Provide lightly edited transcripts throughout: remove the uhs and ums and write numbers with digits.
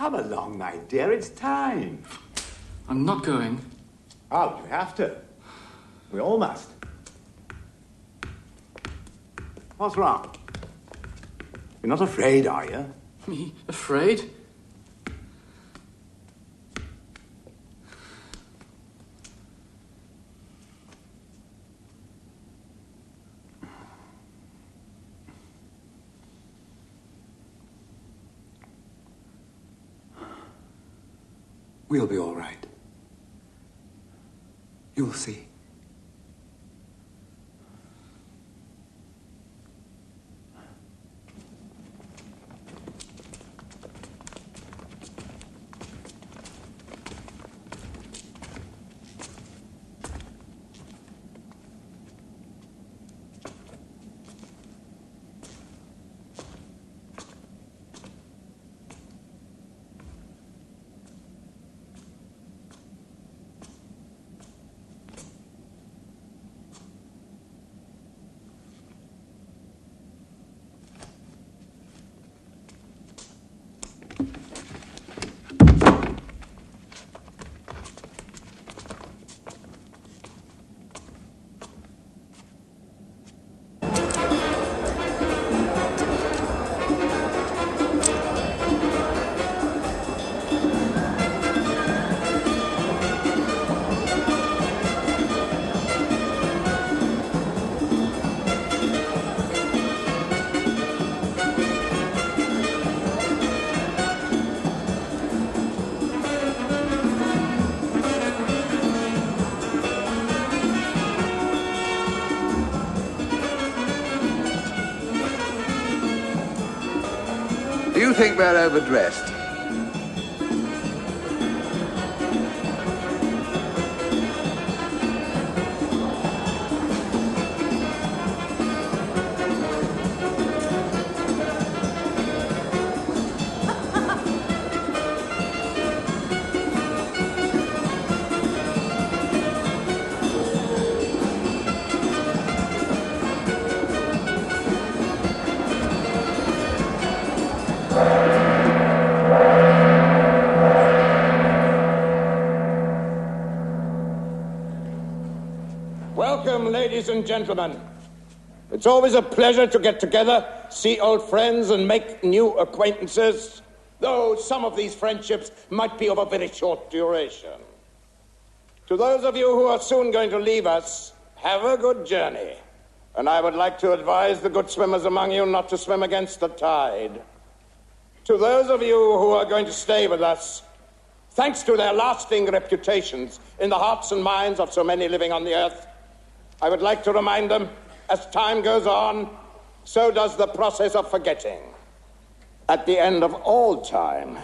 Come along, my dear, it's time. I'm not going. Oh, you have to. We all must. What's wrong? You're not afraid, are you? Me? Afraid? We'll be all right. You'll see. Do you think we're overdressed? Welcome, ladies and gentlemen. It's always a pleasure to get together, see old friends, and make new acquaintances, though some of these friendships might be of a very short duration. To those of you who are soon going to leave us, have a good journey. And I would like to advise the good swimmers among you not to swim against the tide. To those of you who are going to stay with us, thanks to their lasting reputations in the hearts and minds of so many living on the earth, I would like to remind them, as time goes on, so does the process of forgetting. At the end of all time,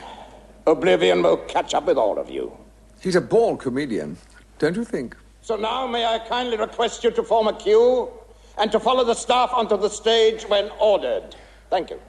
oblivion will catch up with all of you. He's a born comedian, don't you think? So now may I kindly request you to form a queue and to follow the staff onto the stage when ordered. Thank you.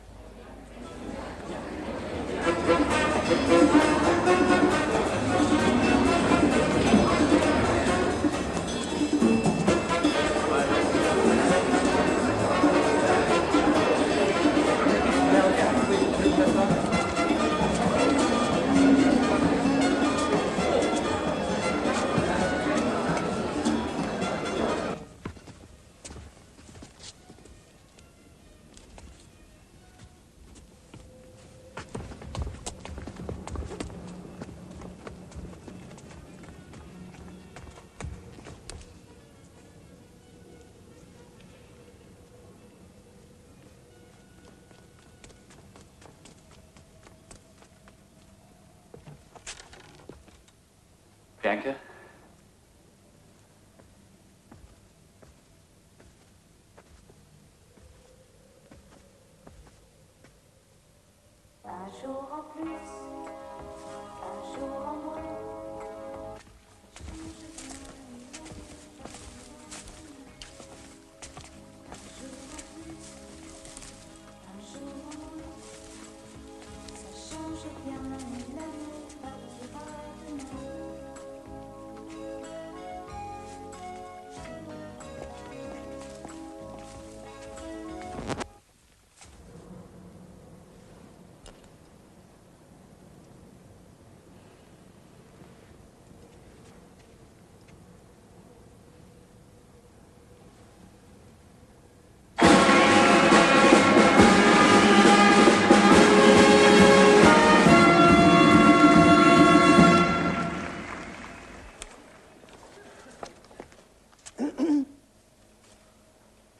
Bianca? Un jour en plus, un jour en moins. Un jour en moins, ça change bien, l'amour partira demain.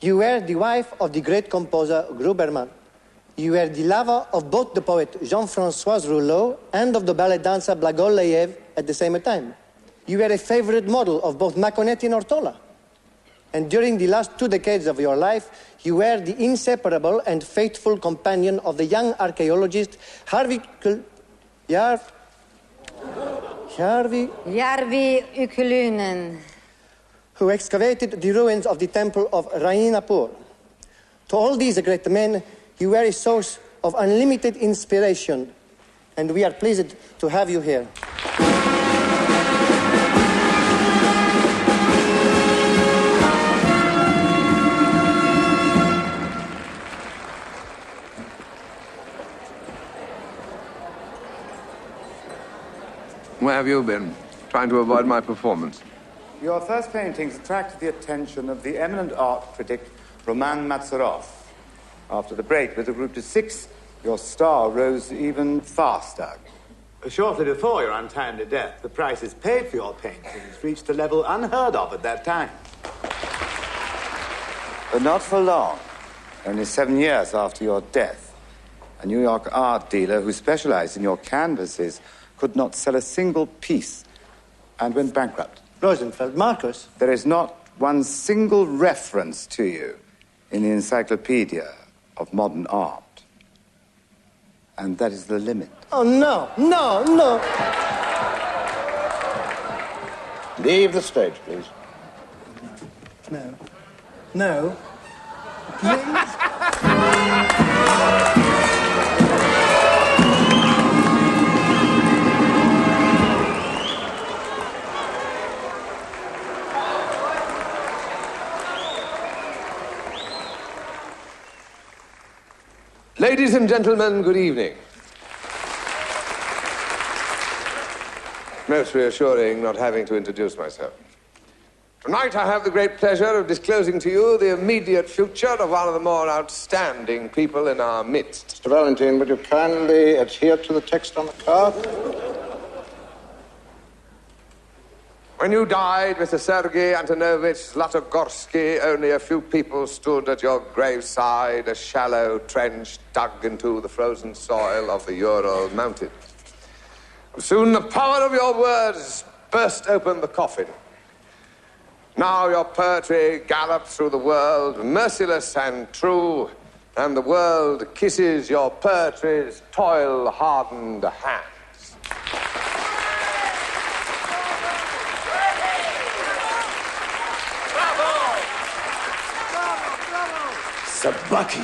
You were the wife of the great composer Gruberman. You were the lover of both the poet Jean-François Rouleau and of the ballet dancer Blagoy-Leyev at the same time. You were a favorite model of both Maconetti and Ortola. And during the last 2 decades of your life, you were the inseparable and faithful companion of the young archaeologist Jarvi Ykylinen. who excavated the ruins of the temple of Rainapur. To all these great men, you were a source of unlimited inspiration, and we are pleased to have you here. Where have you been? Trying to avoid my performance. Your first paintings attracted the attention of the eminent art critic Roman Matsarov. After the break with the group to 6, your star rose even faster. Shortly before your untimely death, the prices paid for your paintings reached a level unheard of at that time. But not for long. Only 7 years after your death, a New York art dealer who specialized in your canvases could not sell a single piece and went bankrupt. Rosenfeld, Marcus. There is not one single reference to you in the Encyclopedia of Modern Art. And that is the limit. Oh, no, no, no. Leave the stage, please. No. No. Ladies and gentlemen, good evening. Most reassuring not having to introduce myself. Tonight I have the great pleasure of disclosing to you the immediate future of one of the more outstanding people in our midst. Mr. Valentine, would you kindly adhere to the text on the card? When you died, Mr. Sergei Antonovich Zlatogorsky, only a few people stood at your graveside, a shallow trench dug into the frozen soil of the Ural Mountains. Soon the power of your words burst open the coffin. Now your poetry gallops through the world, merciless and true, and the world kisses your poetry's toil-hardened hands. Sabaki,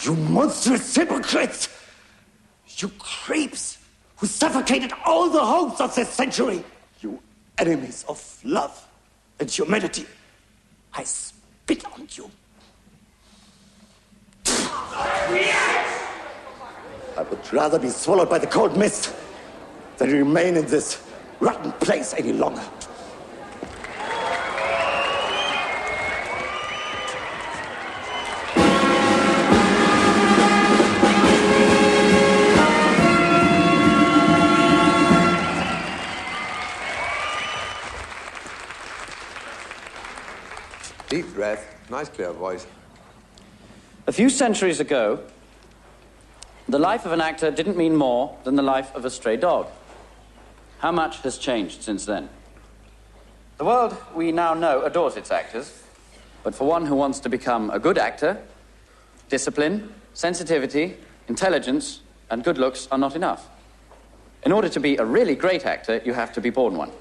you monstrous hypocrites! You creeps who suffocated all the hopes of this century! You enemies of love and humanity! I spit on you! I would rather be swallowed by the cold mist than remain in this rotten place any longer. Deep breath, nice clear voice. A few centuries ago, the life of an actor didn't mean more than the life of a stray dog. How much has changed since then? The world we now know adores its actors, but for one who wants to become a good actor, discipline, sensitivity, intelligence, and good looks are not enough. In order to be a really great actor, you have to be born one.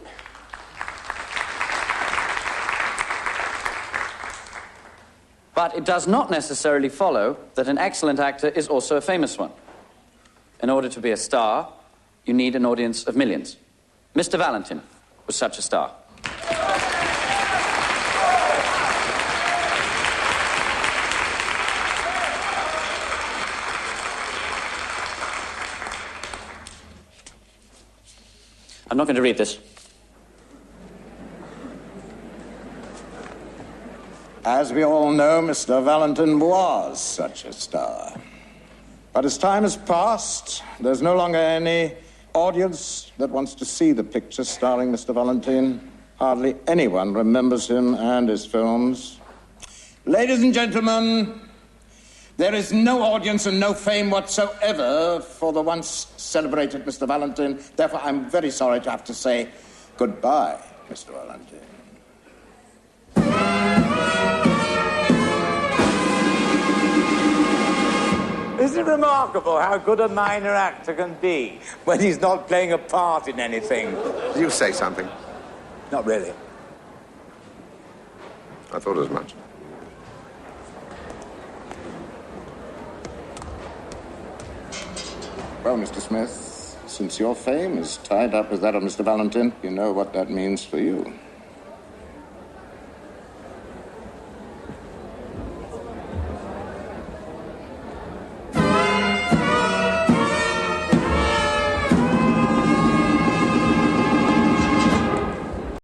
But it does not necessarily follow that an excellent actor is also a famous one. In order to be a star, you need an audience of millions. Mr. Valentine was such a star. I'm not going to read this. As we all know, Mr. Valentine was such a star. But as time has passed, there's no longer any audience that wants to see the picture starring Mr. Valentine. Hardly anyone remembers him and his films. Ladies and gentlemen, there is no audience and no fame whatsoever for the once celebrated Mr. Valentin. Therefore, I'm very sorry to have to say goodbye, Mr. Valentin. Isn't it remarkable how good a minor actor can be when he's not playing a part in anything? You say something. Not really. I thought as much. Well, Mr. Smith, since your fame is tied up with that of Mr. Valentin, you know what that means for you.